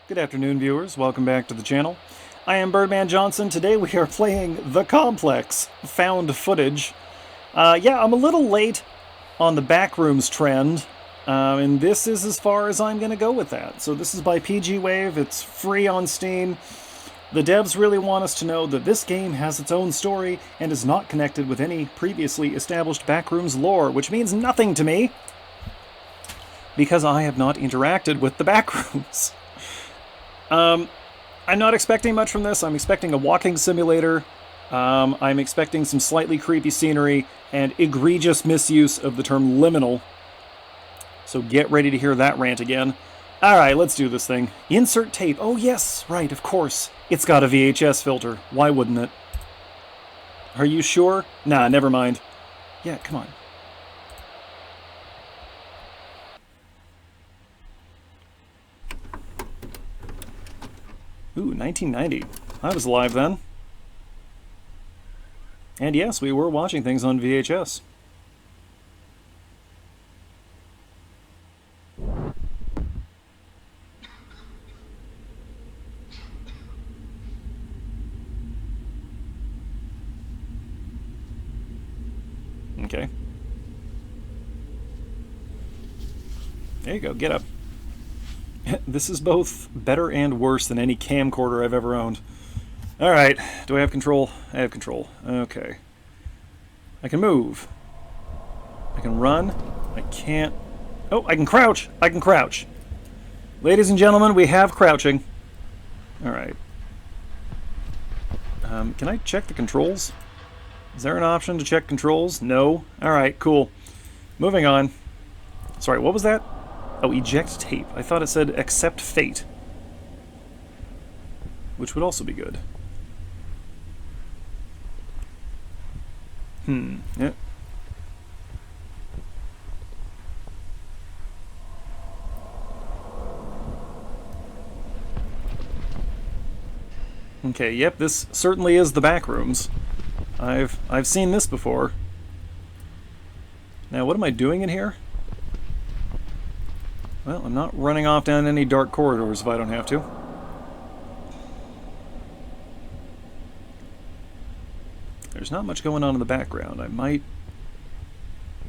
Good afternoon, viewers. Welcome back to the channel. I am Birdman Johnson. Today we are playing The Complex, found footage. Yeah, I'm a little late on the Backrooms trend, and this is as far as I'm going to go with that. So this is by PG Wave. It's free on Steam. The devs really want us to know that this game has its own story and is not connected with any previously established Backrooms lore, which means nothing to me, because I have not interacted with the Backrooms. I'm not expecting much from this. I'm expecting a walking simulator. I'm expecting some slightly creepy scenery and egregious misuse of the term liminal. So get ready to hear that rant again. Alright, let's do this thing. Insert tape. Oh yes, right, of course. It's got a VHS filter. Why wouldn't it? Are you sure? Nah, never mind. Yeah, come on. Ooh, 1990. I was alive then. And yes, we were watching things on VHS. Okay. There you go, get up. This is both better and worse than any camcorder I've ever owned. Alright, do I have control? I have control. Okay. I can move. I can run. I can't... Oh, I can crouch! I can crouch! Ladies and gentlemen, we have crouching. Alright. Can I check the controls? Is there an option to check controls? No? Alright, cool. Moving on. Sorry, what was that? Oh, eject tape. I thought it said accept fate. Which would also be good. Yeah. Okay, yep, this certainly is the Backrooms. I've seen this before. Now, what am I doing in here? Well, I'm not running off down any dark corridors if I don't have to. There's not much going on in the background. I might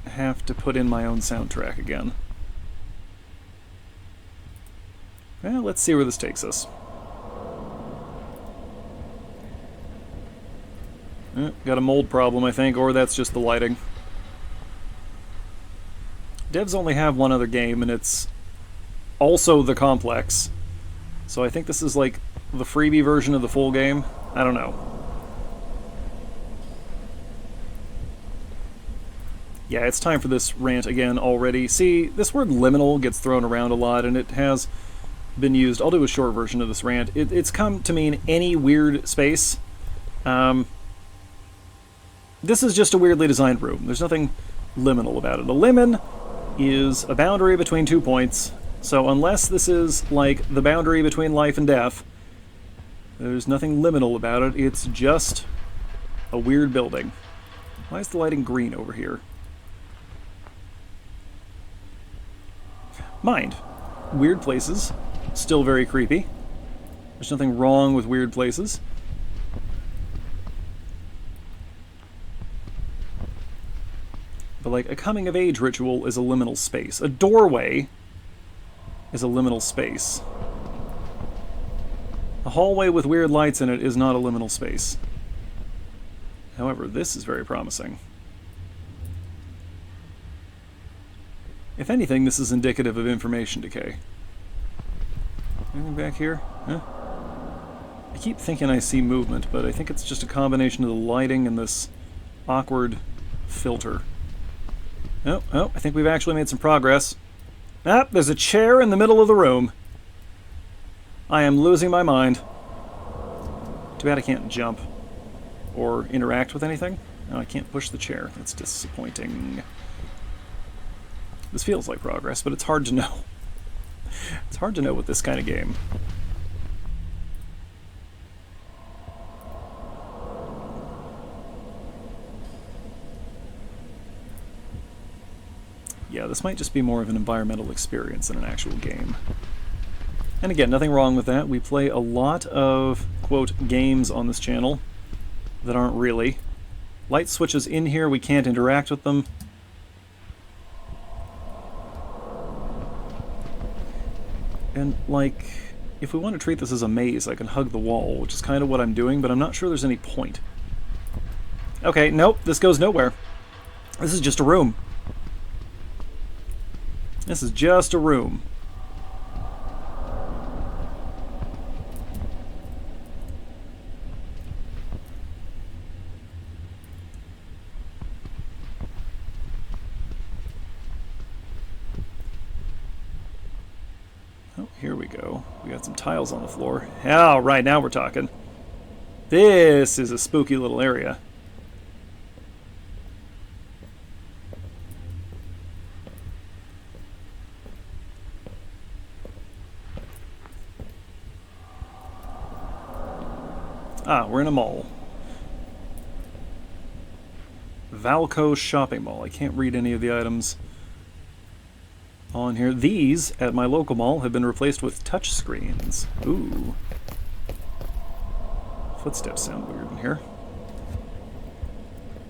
have to put in my own soundtrack again. Well, let's see where this takes us. Got a mold problem, I think, or that's just the lighting. Devs only have one other game, and it's also The Complex. So I think this is like the freebie version of the full game. I don't know. Yeah, it's time for this rant again already. See, this word liminal gets thrown around a lot, and it has been used. I'll do a short version of this rant. It's come to mean any weird space. This is just a weirdly designed room. There's nothing liminal about it. A limin is a boundary between 2 points. So unless this is like the boundary between life and death, there's nothing liminal about it. It's just a weird building. Why is the lighting green over here? Mind. Weird places. Still very creepy. There's nothing wrong with weird places. But like, a coming-of-age ritual is a liminal space. A doorway is a liminal space. A hallway with weird lights in it is not a liminal space. However, this is very promising. If anything, this is indicative of information decay. Anything back here? Huh? I keep thinking I see movement, but I think it's just a combination of the lighting and this awkward filter. Oh, I think we've actually made some progress. Ah, there's a chair in the middle of the room. I am losing my mind. Too bad I can't jump or interact with anything. No, I can't push the chair. That's disappointing. This feels like progress, but it's hard to know. It's hard to know with this kind of game. Yeah, this might just be more of an environmental experience than an actual game. And again, nothing wrong with that. We play a lot of, quote, games on this channel that aren't really. Light switches in here, we can't interact with them. And, like, if we want to treat this as a maze, I can hug the wall, which is kind of what I'm doing, but I'm not sure there's any point. Okay, nope, this goes nowhere. This is just a room. This is just a room. Oh, here we go. We got some tiles on the floor. All right, now we're talking. This is a spooky little area. Ah, we're in a mall. Valco Shopping Mall. I can't read any of the items on here. These, at my local mall, have been replaced with touch screens. Ooh. Footsteps sound weird in here.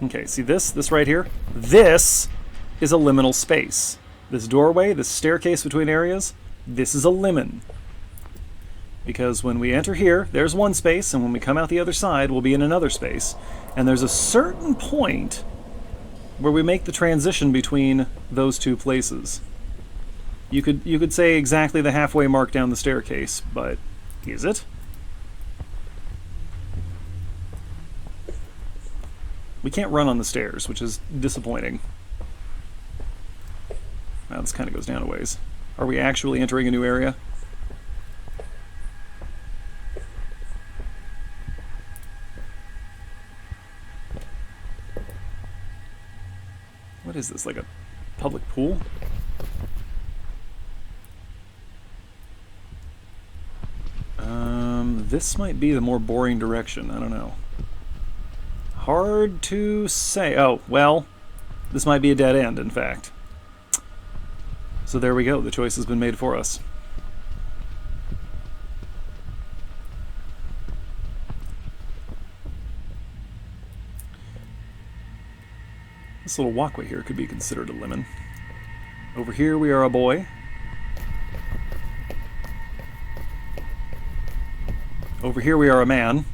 Okay, see this right here? This is a liminal space. This doorway, this staircase between areas, this is a limin. Because when we enter here, there's one space, and when we come out the other side, we'll be in another space. And there's a certain point where we make the transition between those two places. You could say exactly the halfway mark down the staircase, but is it? We can't run on the stairs, which is disappointing. Wow, this kind of goes down a ways. Are we actually entering a new area? What is this, like a public pool? This might be the more boring direction. I don't know. Hard to say. Oh, well, this might be a dead end, in fact. So there we go. The choice has been made for us. This little walkway here could be considered a lemon. Over here we are a boy. Over here we are a man.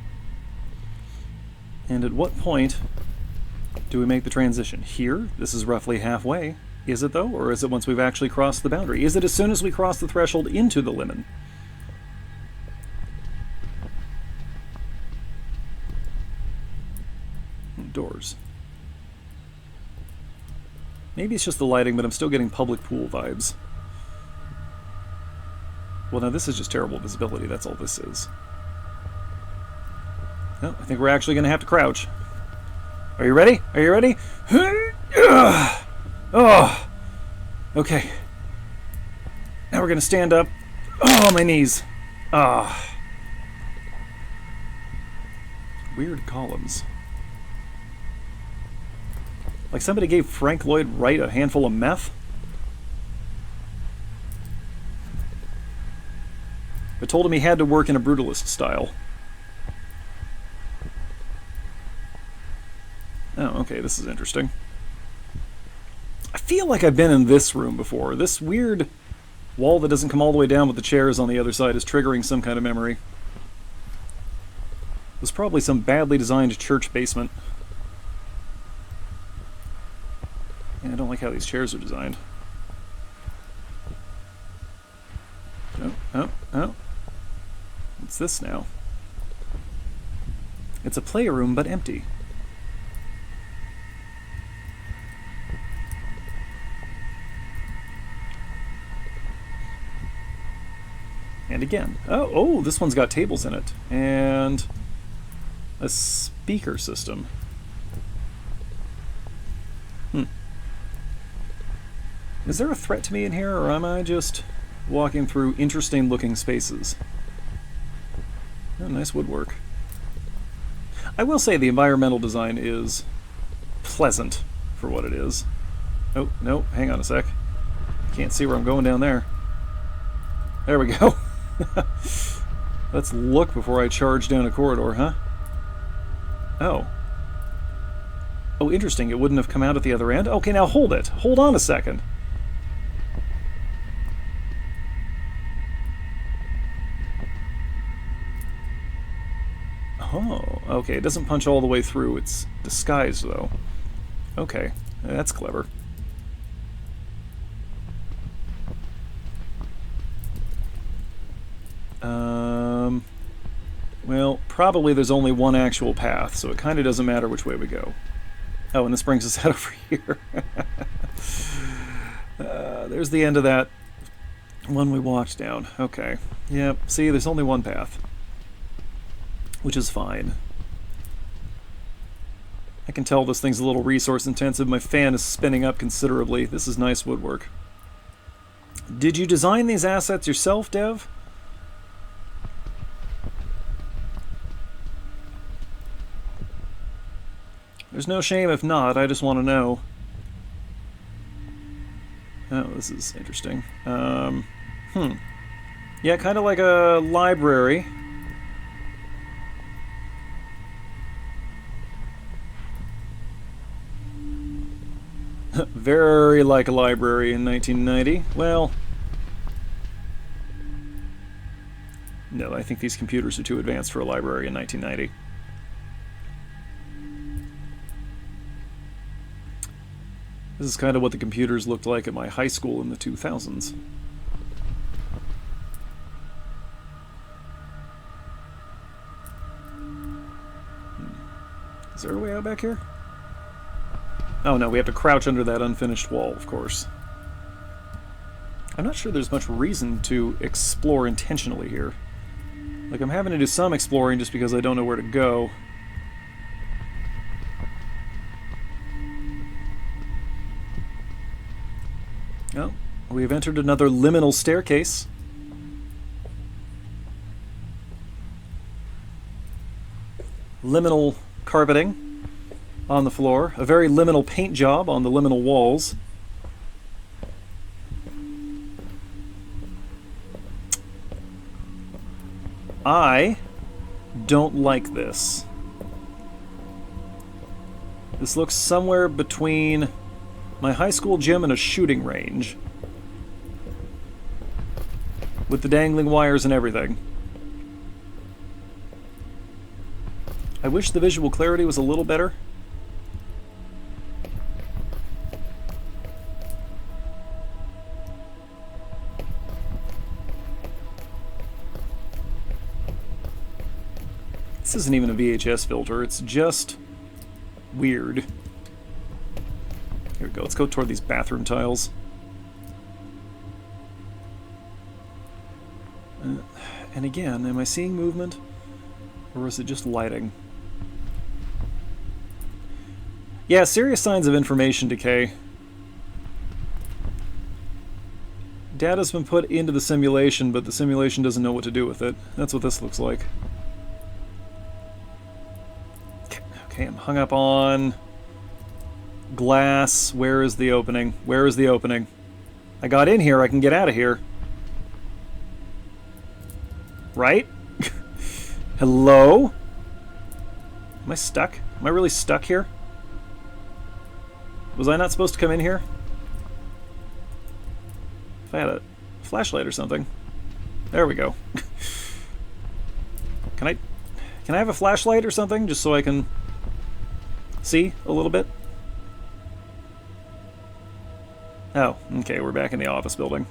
And at what point do we make the transition? Here? This is roughly halfway. Is it though? Or is it once we've actually crossed the boundary? Is it as soon as we cross the threshold into the lemon? Doors. Maybe it's just the lighting, but I'm still getting public pool vibes. Well, now this is just terrible visibility. That's all this is. Oh, I think we're actually going to have to crouch. Are you ready? Are you ready? Oh, okay. Now we're going to stand up. Oh, my knees. Ah. Weird columns. Like somebody gave Frank Lloyd Wright a handful of meth? I told him he had to work in a brutalist style. Oh, okay, this is interesting. I feel like I've been in this room before. This weird wall that doesn't come all the way down with the chairs on the other side is triggering some kind of memory. It was probably some badly designed church basement. Yeah, I don't like how these chairs are designed. Oh, oh, oh. What's this now? It's a playroom, but empty. And again. Oh, this one's got tables in it. And a speaker system. Is there a threat to me in here, or am I just walking through interesting looking spaces? Oh, nice woodwork. I will say the environmental design is pleasant for what it is. Oh, no, hang on a sec. Can't see where I'm going down there. There we go. Let's look before I charge down a corridor, huh? Oh. Oh, interesting. It wouldn't have come out at the other end? Okay, now hold it. Hold on a second. Oh, okay. It doesn't punch all the way through. It's disguised, though. Okay. That's clever. Well, probably there's only one actual path, so it kind of doesn't matter which way we go. Oh, and this brings us out over here. There's the end of that one we walked down. Okay. Yep. See, there's only one path. Which is fine. I can tell this thing's a little resource intensive. My fan is spinning up considerably. This is nice woodwork. Did you design these assets yourself, Dev? There's no shame if not, I just want to know. Oh, this is interesting. Yeah, kind of like a library. Very like a library in 1990. Well, no, I think these computers are too advanced for a library in 1990. This is kind of what the computers looked like at my high school in the 2000s. Is there a way out back here? Oh no, we have to crouch under that unfinished wall, of course. I'm not sure there's much reason to explore intentionally here. Like, I'm having to do some exploring just because I don't know where to go. Oh, we've entered another liminal staircase. Liminal carpeting on the floor. A very liminal paint job on the liminal walls. I don't like this. This looks somewhere between my high school gym and a shooting range. With the dangling wires and everything. I wish the visual clarity was a little better. This isn't even a VHS filter, it's just weird. Here we go, let's go toward these bathroom tiles. And again, am I seeing movement? Or is it just lighting? Yeah, serious signs of information decay. Data's been put into the simulation, but the simulation doesn't know what to do with it. That's what this looks like. Okay, I'm hung up on glass. Where is the opening? Where is the opening? I got in here, I can get out of here. Right? Hello? Am I stuck? Am I really stuck here? Was I not supposed to come in here? If I had a flashlight or something. There we go. Can I have a flashlight or something just so I can see a little bit? Oh, okay, we're back in the office building.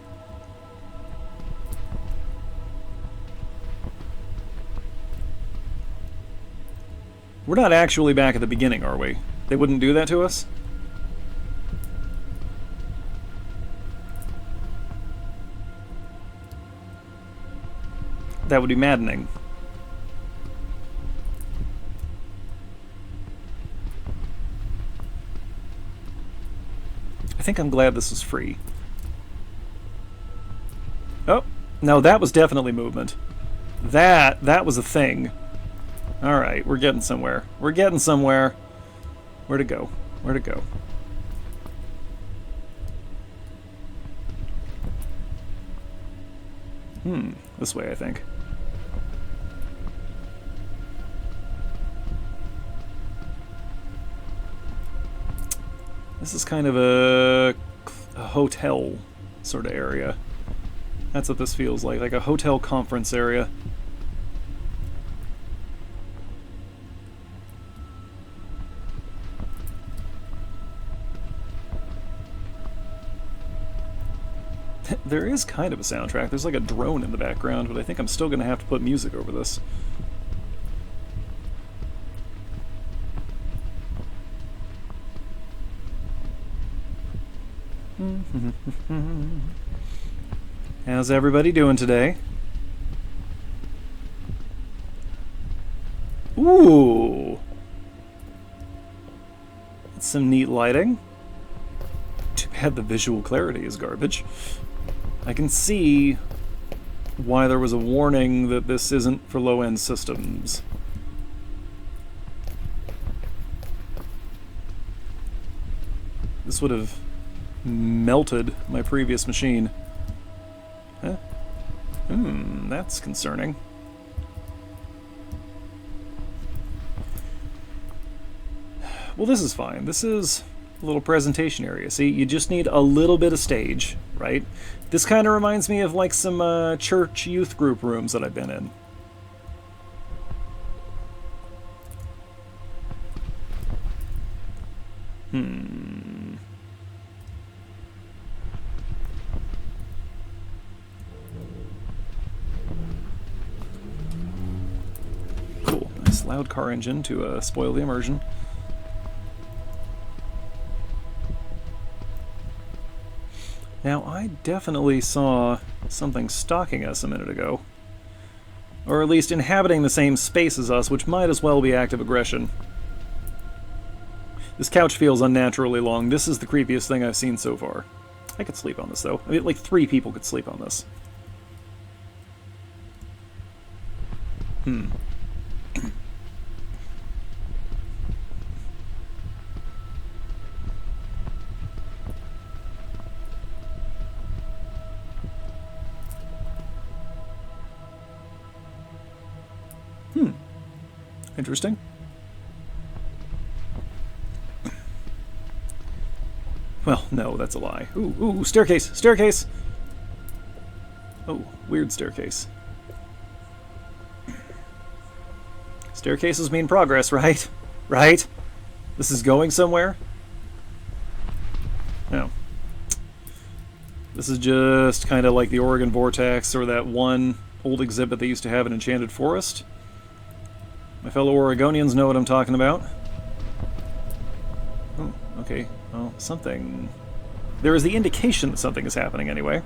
We're not actually back at the beginning, are we? They wouldn't do that to us? That would be maddening. I think I'm glad this is free. Oh, no, that was definitely movement. That was a thing. Alright, we're getting somewhere. We're getting somewhere. Where to go? Where to go? This way, I think. This is kind of a hotel sort of area. That's what this feels like a hotel conference area. There is kind of a soundtrack. There's like a drone in the background, but I think I'm still going to have to put music over this. How's everybody doing today? Ooh! That's some neat lighting. Too bad the visual clarity is garbage. I can see why there was a warning that this isn't for low-end systems. This would have melted my previous machine. Huh? That's concerning. Well, this is fine. This is a little presentation area. See, you just need a little bit of stage, right? This kind of reminds me of like some church youth group rooms that I've been in. Cool. Nice loud car engine to spoil the immersion. Now, I definitely saw something stalking us a minute ago. Or at least inhabiting the same space as us, which might as well be active aggression. This couch feels unnaturally long. This is the creepiest thing I've seen so far. I could sleep on this, though. I mean, like 3 people could sleep on this. Interesting. Well, no, that's a lie. Ooh, staircase! Staircase! Oh, weird staircase. Staircases mean progress, right? Right? This is going somewhere? No. This is just kind of like the Oregon Vortex or that one old exhibit they used to have in Enchanted Forest. My fellow Oregonians know what I'm talking about. Oh, okay. Well, something... There is the indication that something is happening anyway.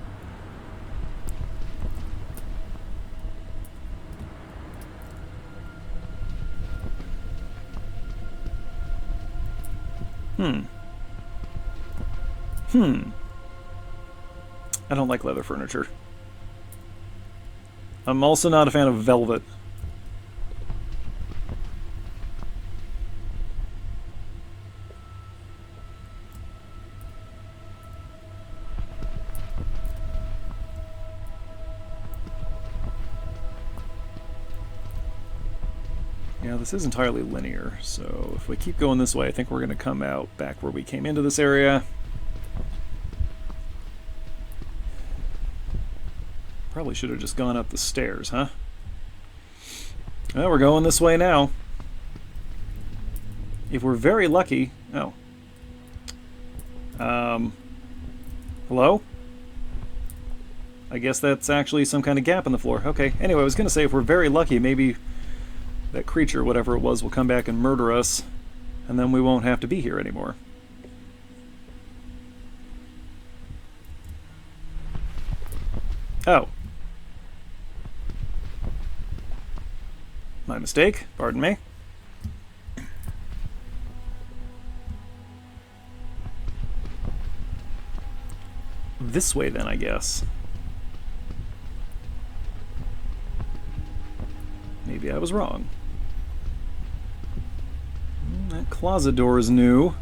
I don't like leather furniture. I'm also not a fan of velvet. Yeah, this is entirely linear, so if we keep going this way, I think we're going to come out back where we came into this area. Probably should have just gone up the stairs, huh? Well, we're going this way now. If we're very lucky... Oh. Hello? I guess that's actually some kind of gap in the floor. Okay, anyway, I was going to say, if we're very lucky, maybe that creature, whatever it was, will come back and murder us, and then we won't have to be here anymore. Oh. My mistake. Pardon me. This way, then, I guess. Maybe I was wrong. That closet door is new.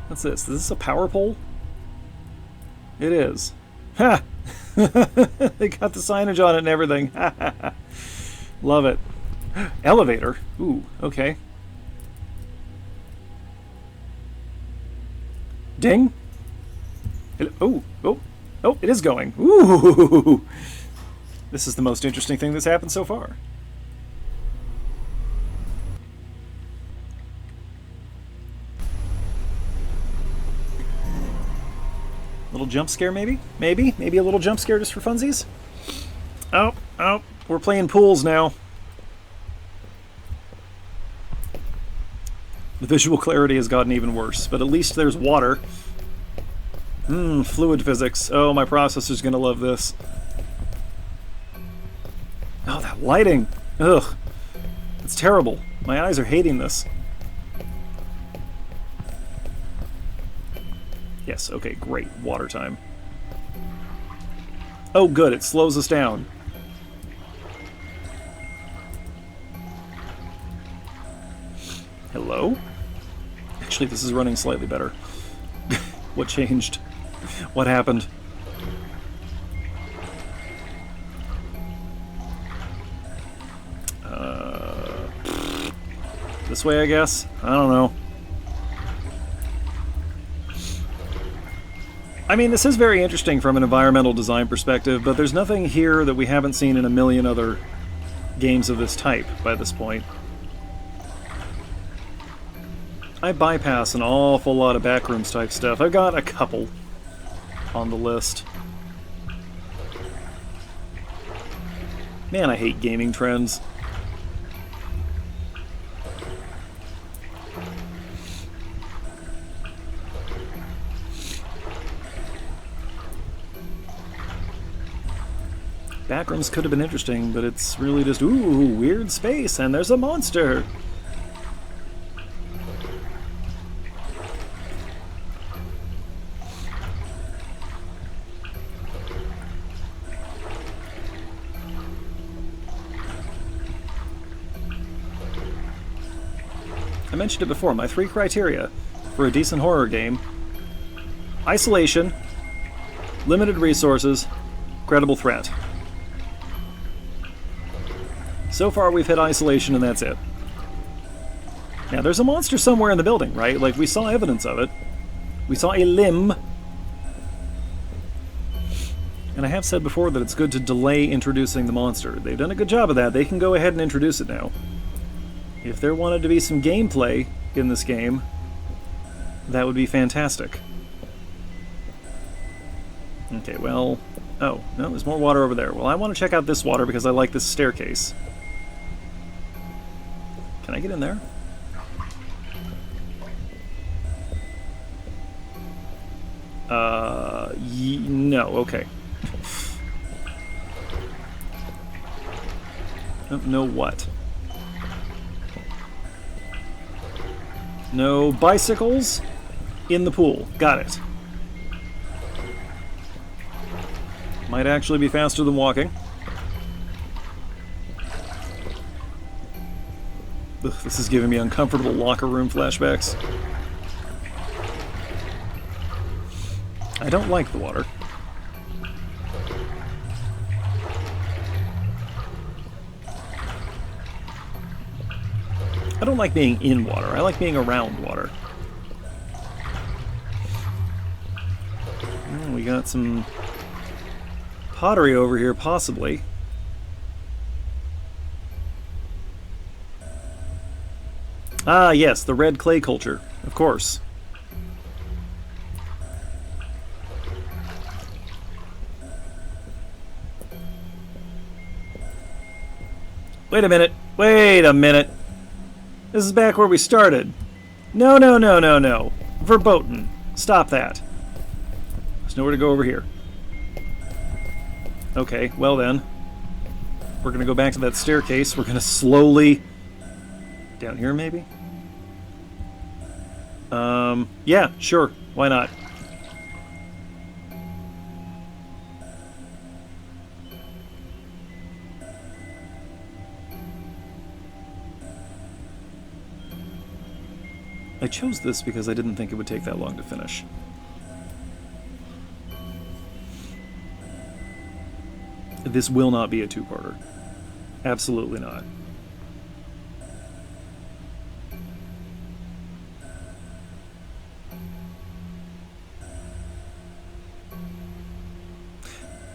What's this? Is this a power pole? It is. Ha! They got the signage on it and everything. Love it. Elevator. Ooh, okay. Ding. Oh, oh, oh, it is going. Ooh. This is the most interesting thing that's happened so far. Little jump scare, maybe? Maybe a little jump scare just for funsies? Oh, oh, we're playing pools now. The visual clarity has gotten even worse, but at least there's water. Fluid physics. Oh, my processor's gonna love this. Oh, that lighting! Ugh. It's terrible. My eyes are hating this. Yes, okay, great. Water time. Oh, good, it slows us down. Hello? Actually, this is running slightly better. What changed? What happened? This way, I guess? I don't know. I mean, this is very interesting from an environmental design perspective, but there's nothing here that we haven't seen in a million other games of this type by this point. I bypass an awful lot of Backrooms type stuff. I've got a couple on the list. Man, I hate gaming trends. Backrooms could have been interesting, but it's really just, ooh, weird space, and there's a monster! I mentioned it before, my 3 criteria for a decent horror game: isolation, limited resources, credible threat. So far we've hit isolation and that's it. Now there's a monster somewhere in the building, right? Like, we saw evidence of it. We saw a limb. And I have said before that it's good to delay introducing the monster. They've done a good job of that. They can go ahead and introduce it now. If there wanted to be some gameplay in this game, that would be fantastic. Okay, well... Oh, no, there's more water over there. Well, I want to check out this water because I like this staircase. Can I get in there? No, okay. No what? No bicycles in the pool. Got it. Might actually be faster than walking. Ugh, this is giving me uncomfortable locker room flashbacks. I don't like the water. I don't like being in water. I like being around water. We got some pottery over here, possibly. Ah, yes, the red clay culture, of course. Wait a minute. Wait a minute. This is back where we started. No, no, no, no, no. Verboten. Stop that. There's nowhere to go over here. Okay, well then. We're going to go back to that staircase. We're going to slowly... Down here, maybe? Yeah, sure. Why not? I chose this because I didn't think it would take that long to finish. This will not be a two-parter. Absolutely not.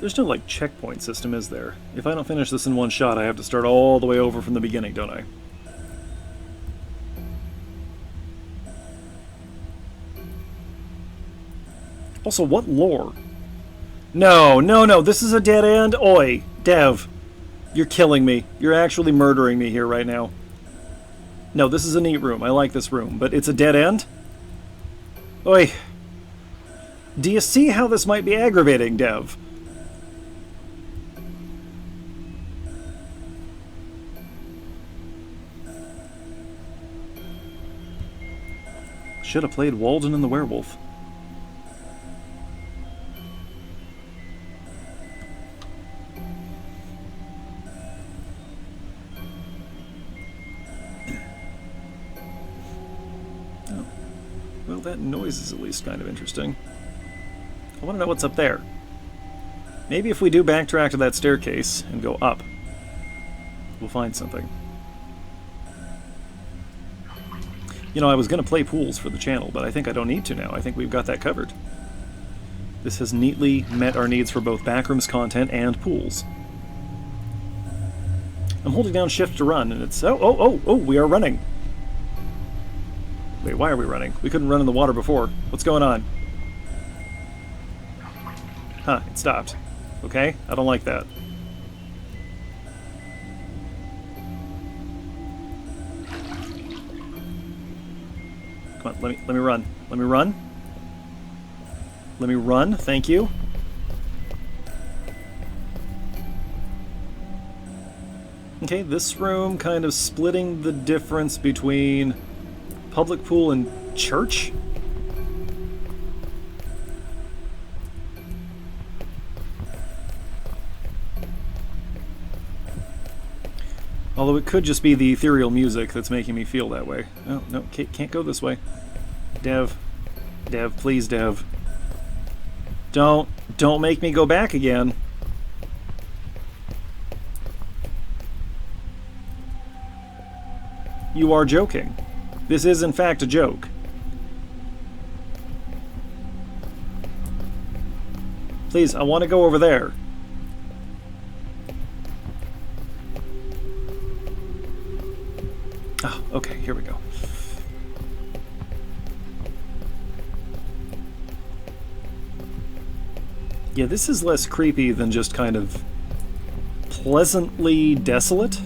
There's no, like, checkpoint system, is there? If I don't finish this in one shot, I have to start all the way over from the beginning, don't I? Also, what lore? No, no, no, this is a dead end? Oi, Dev. You're killing me. You're actually murdering me here right now. No, this is a neat room. I like this room, but it's a dead end? Oi. Do you see how this might be aggravating, Dev? Should have played Walden and the Werewolf. Oh. Well, that noise is at least kind of interesting. I want to know what's up there. Maybe if we do backtrack to that staircase and go up, we'll find something. You know, I was going to play pools for the channel, but I think I don't need to now. I think we've got that covered. This has neatly met our needs for both Backrooms content and pools. I'm holding down shift to run, and it's... Oh, we are running. Wait, why are we running? We couldn't run in the water before. What's going on? Huh, it stopped. Okay, I don't like that. Come on, let me run. Let me run. Let me run, thank you. Okay, this room kind of splitting the difference between public pool and church? Although it could just be the ethereal music that's making me feel that way. Oh, no, can't go this way. Dev. Dev, please, Dev. Don't make me go back again. You are joking. This is, in fact, a joke. Please, I want to go over there. Oh, okay, here we go. Yeah, this is less creepy than just kind of pleasantly desolate.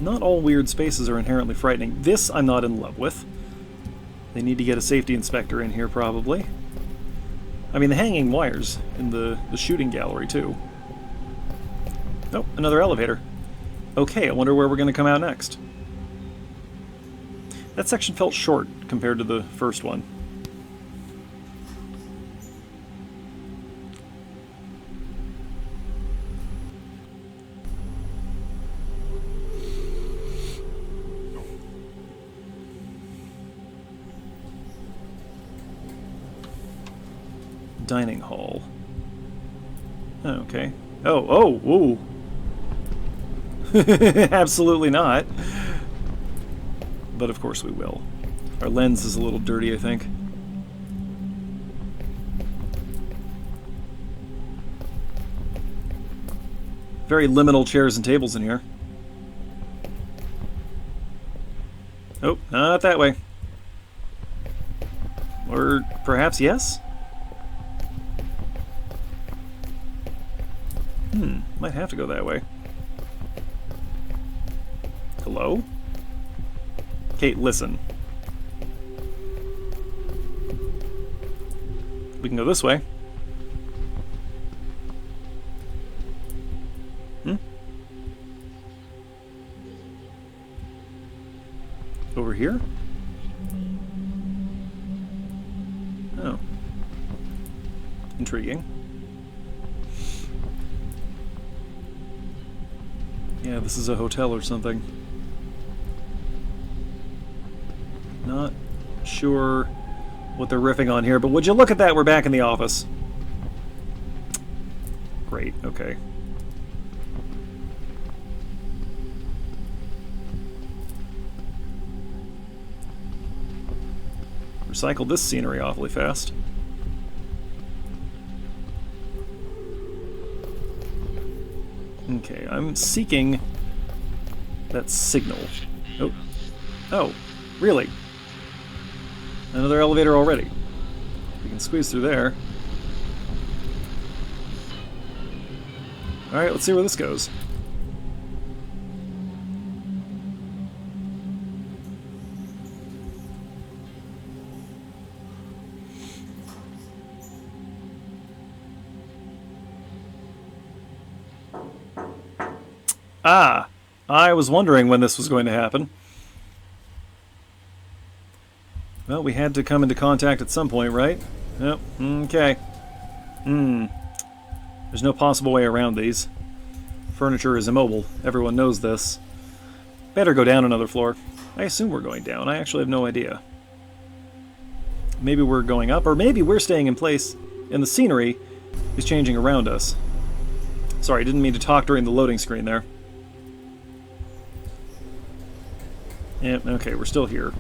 Not all weird spaces are inherently frightening. This I'm not in love with. They need to get a safety inspector in here, probably. I mean, the hanging wires in the shooting gallery, too. Oh, another elevator. Okay, I wonder where we're going to come out next. That section felt short compared to the first one. Dining hall. Oh, okay. Oh, whoa. Absolutely not. But of course we will. Our lens is a little dirty, I think. Very liminal chairs and tables in here. Oh, not that way. Or perhaps yes? Might have to go that way. Hello? Kate, listen. We can go this way. Over here? Oh. Intriguing. Yeah, this is a hotel or something. Not sure what they're riffing on here, but would you look at that, we're back in the office. Great, okay. Recycled this scenery awfully fast. Okay, I'm seeking that signal. Oh. Oh, really? Another elevator already. We can squeeze through there. Alright, let's see where this goes. Ah! I was wondering when this was going to happen. Well, we had to come into contact at some point, right? Yep, okay. There's no possible way around these. Furniture is immobile. Everyone knows this. Better go down another floor. I assume we're going down. I actually have no idea. Maybe we're going up, or maybe we're staying in place and the scenery is changing around us. Sorry, didn't mean to talk during the loading screen there. Yep, okay, we're still here.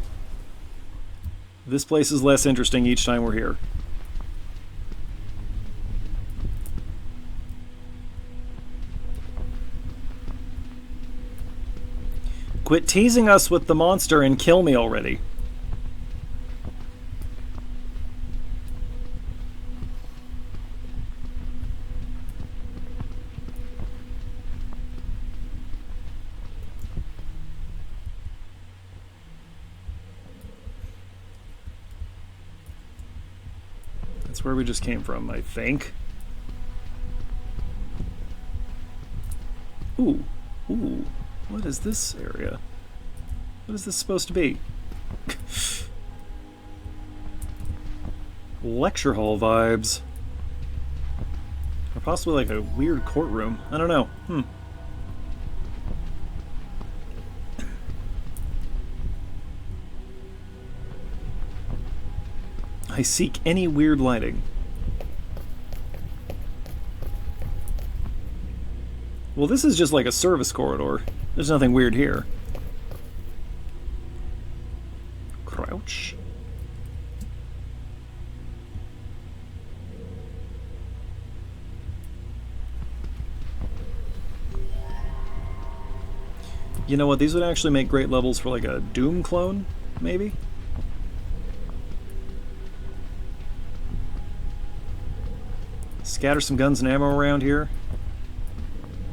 This place is less interesting each time we're here. Quit teasing us with the monster and kill me already. That's where we just came from, I think. Ooh. Ooh. What is this area? What is this supposed to be? Lecture hall vibes. Or possibly like a weird courtroom. I don't know. I seek any weird lighting. Well, this is just like a service corridor. There's nothing weird here. Crouch. You know what? These would actually make great levels for like a Doom clone, maybe? Scatter some guns and ammo around here.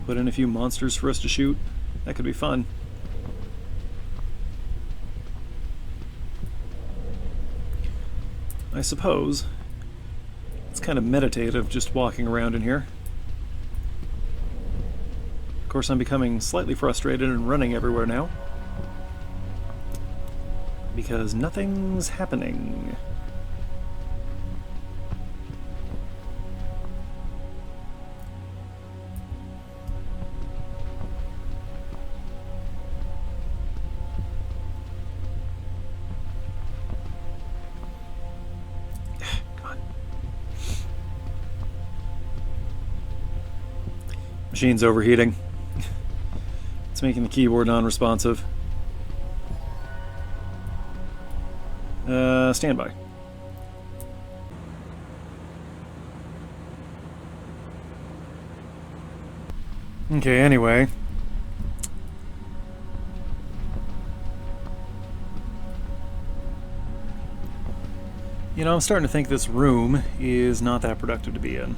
Put in a few monsters for us to shoot. That could be fun. I suppose it's kind of meditative just walking around in here. Of course, I'm becoming slightly frustrated and running everywhere now. Because nothing's happening. Machine's overheating. It's making the keyboard non-responsive. Stand by. Okay, anyway. You know, I'm starting to think this room is not that productive to be in.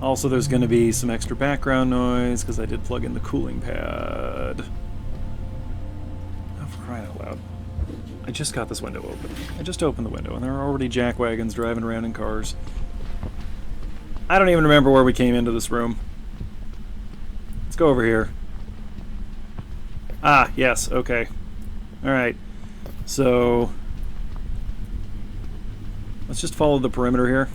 Also, there's going to be some extra background noise, because I did plug in the cooling pad. Oh, for crying out loud. I just got this window open. I just opened the window, and there are already jackwagons driving around in cars. I don't even remember where we came into this room. Let's go over here. Ah, yes, okay. Alright. So, let's just follow the perimeter here.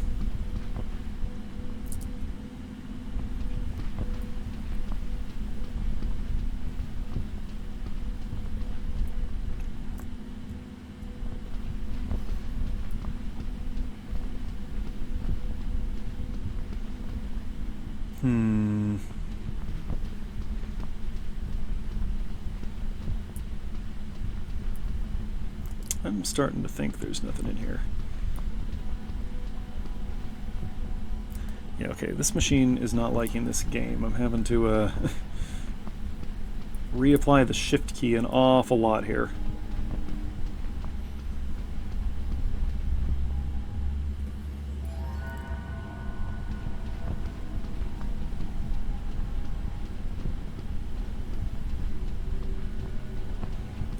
Hmm. I'm starting to think there's nothing in here. Yeah, okay, this machine is not liking this game. I'm having to reapply the shift key an awful lot here.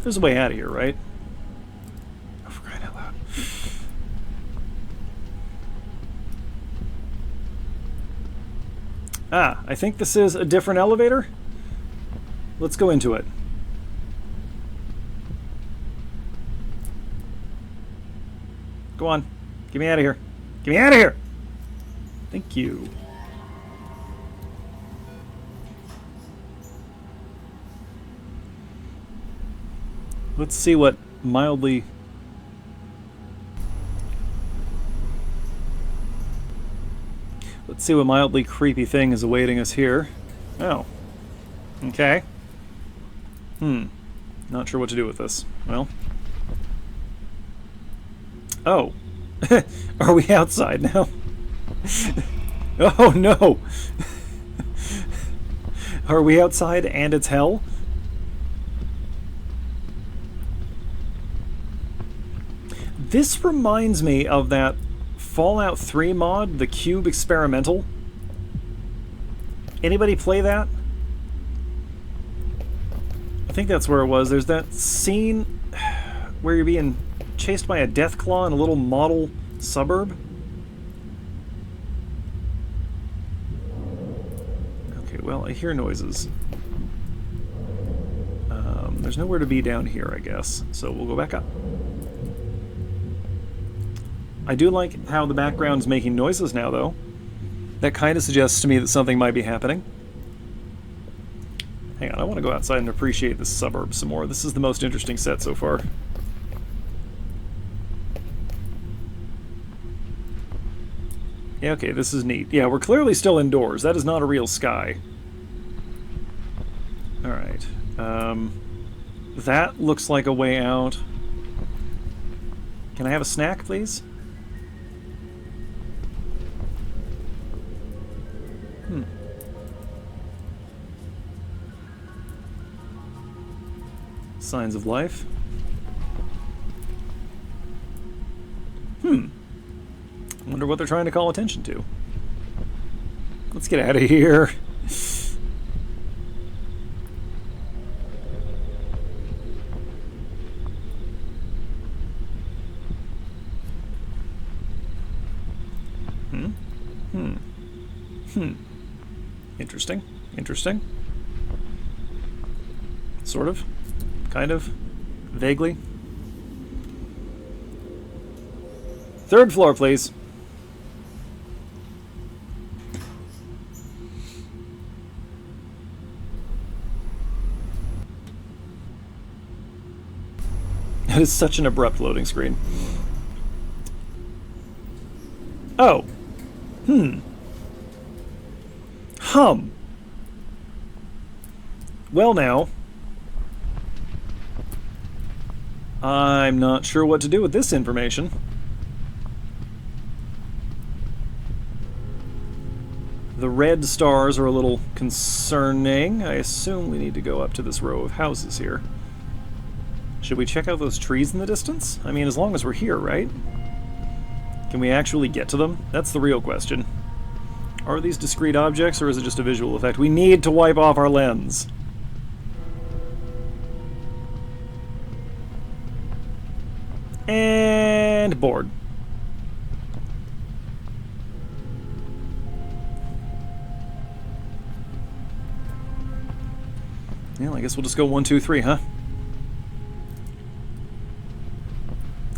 There's a way out of here, right? Oh, for crying out loud. Ah, I think this is a different elevator. Let's go into it. Go on. Get me out of here. Get me out of here! Thank you. Let's see what mildly... Let's see what mildly creepy thing is awaiting us here. Oh. Okay. Not sure what to do with this. Well. Oh. Are we outside now? Oh no! Are we outside and it's hell? This reminds me of that Fallout 3 mod, the Cube Experimental. Anybody play that? I think that's where it was. There's that scene where you're being chased by a deathclaw in a little model suburb. Okay, well, I hear noises. There's nowhere to be down here, I guess, so we'll go back up. I do like how the background's making noises now, though. That kind of suggests to me that something might be happening. Hang on, I want to go outside and appreciate this suburb some more. This is the most interesting set so far. Yeah, okay, this is neat. Yeah, we're clearly still indoors. That is not a real sky. Alright. That looks like a way out. Can I have a snack, please? Signs of life. Wonder what they're trying to call attention to. Let's get out of here. Interesting. Interesting. Sort of. Kind of. Vaguely. Third floor, please. That is such an abrupt loading screen. Oh. Well now. I'm not sure what to do with this information. The red stars are a little concerning. I assume we need to go up to this row of houses here. Should we check out those trees in the distance? I mean, as long as we're here, right? Can we actually get to them? That's the real question. Are these discrete objects, or is it just a visual effect? We need to wipe off our lens. And board. Well, I guess we'll just go 1, 2, 3, huh?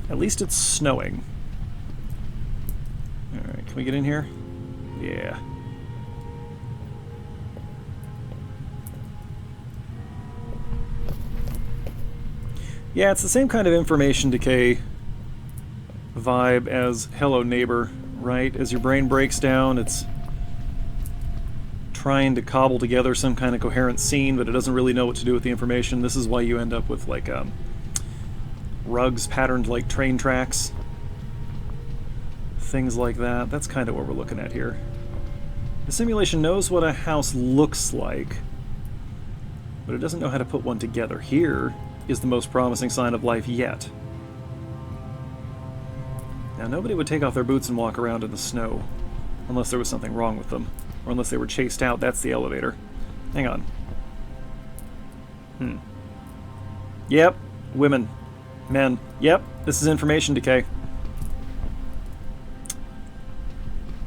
At least it's snowing. Alright, can we get in here? Yeah. Yeah, it's the same kind of information decay vibe as Hello Neighbor, right? As your brain breaks down, it's trying to cobble together some kind of coherent scene, but it doesn't really know what to do with the information. This is why you end up with, like, rugs patterned like train tracks. Things like that. That's kind of what we're looking at here. The simulation knows what a house looks like, but it doesn't know how to put one together. Here is the most promising sign of life yet. Now, nobody would take off their boots and walk around in the snow, unless there was something wrong with them. Or unless they were chased out. That's the elevator. Hang on. Yep. Women. Men. Yep. This is information decay.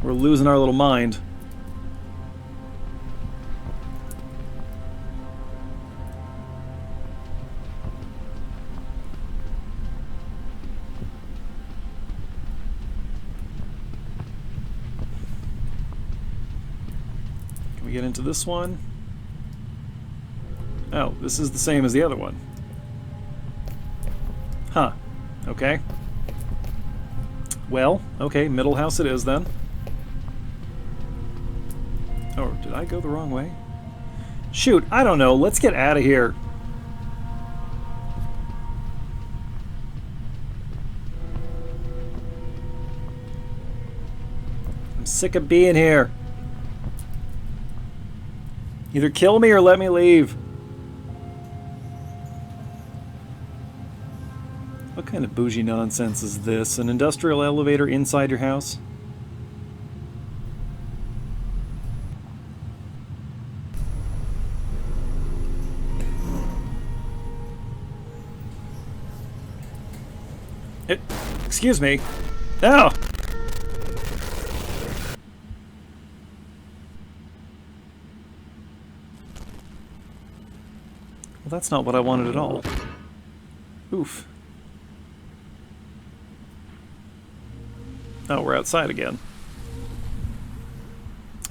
We're losing our little mind. Can we get into this one? Oh, this is the same as the other one. Huh. Okay. Well, okay, middle house it is then. Oh, did I go the wrong way? Shoot, I don't know. Let's get out of here. I'm sick of being here. Either kill me or let me leave. What kind of bougie nonsense is this? An industrial elevator inside your house? Excuse me. No! Well, that's not what I wanted at all. Oof. Oh, we're outside again.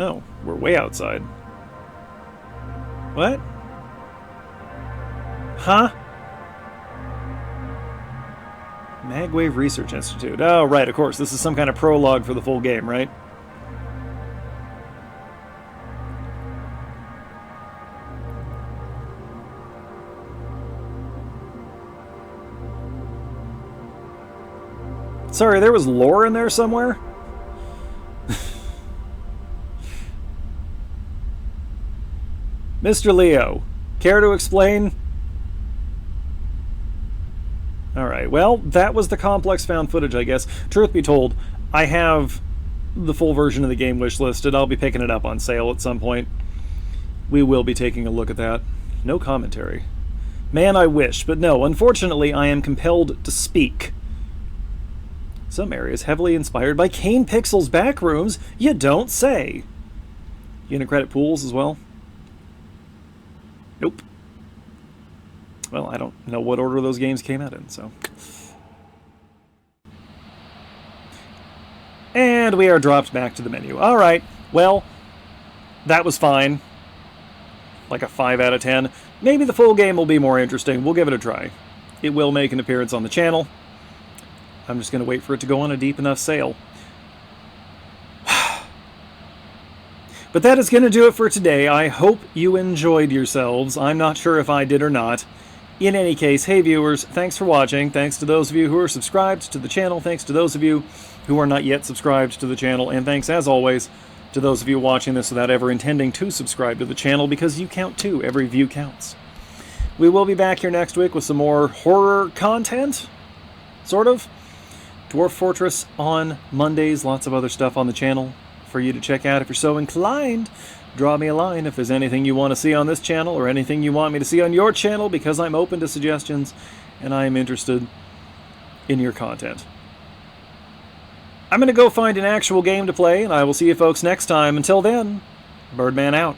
Oh, we're way outside. What? Huh? Magwave Research Institute. Oh, right, of course. This is some kind of prologue for the full game, right? Sorry, there was lore in there somewhere? Mr. Leo, care to explain? Alright, well, that was the complex found footage, I guess. Truth be told, I have the full version of the game wish listed. I'll be picking it up on sale at some point. We will be taking a look at that. No commentary. Man, I wish, but no, unfortunately, I am compelled to speak. Some areas heavily inspired by Kane Pixel's Backrooms, you don't say. You gonna credit pools as well? Nope. Well, I don't know what order those games came out in, so. And we are dropped back to the menu. Alright, well, that was fine. Like a 5 out of 10. Maybe the full game will be more interesting. We'll give it a try. It will make an appearance on the channel. I'm just going to wait for it to go on a deep enough sale. But that is going to do it for today. I hope you enjoyed yourselves. I'm not sure if I did or not. In any case, hey viewers, thanks for watching. Thanks to those of you who are subscribed to the channel. Thanks to those of you who are not yet subscribed to the channel. And thanks, as always, to those of you watching this without ever intending to subscribe to the channel, because you count too. Every view counts. We will be back here next week with some more horror content. Sort of. Dwarf Fortress on Mondays. Lots of other stuff on the channel for you to check out if you're so inclined. Draw me a line if there's anything you want to see on this channel or anything you want me to see on your channel, because I'm open to suggestions and I am interested in your content. I'm going to go find an actual game to play, and I will see you folks next time. Until then, Birdman out.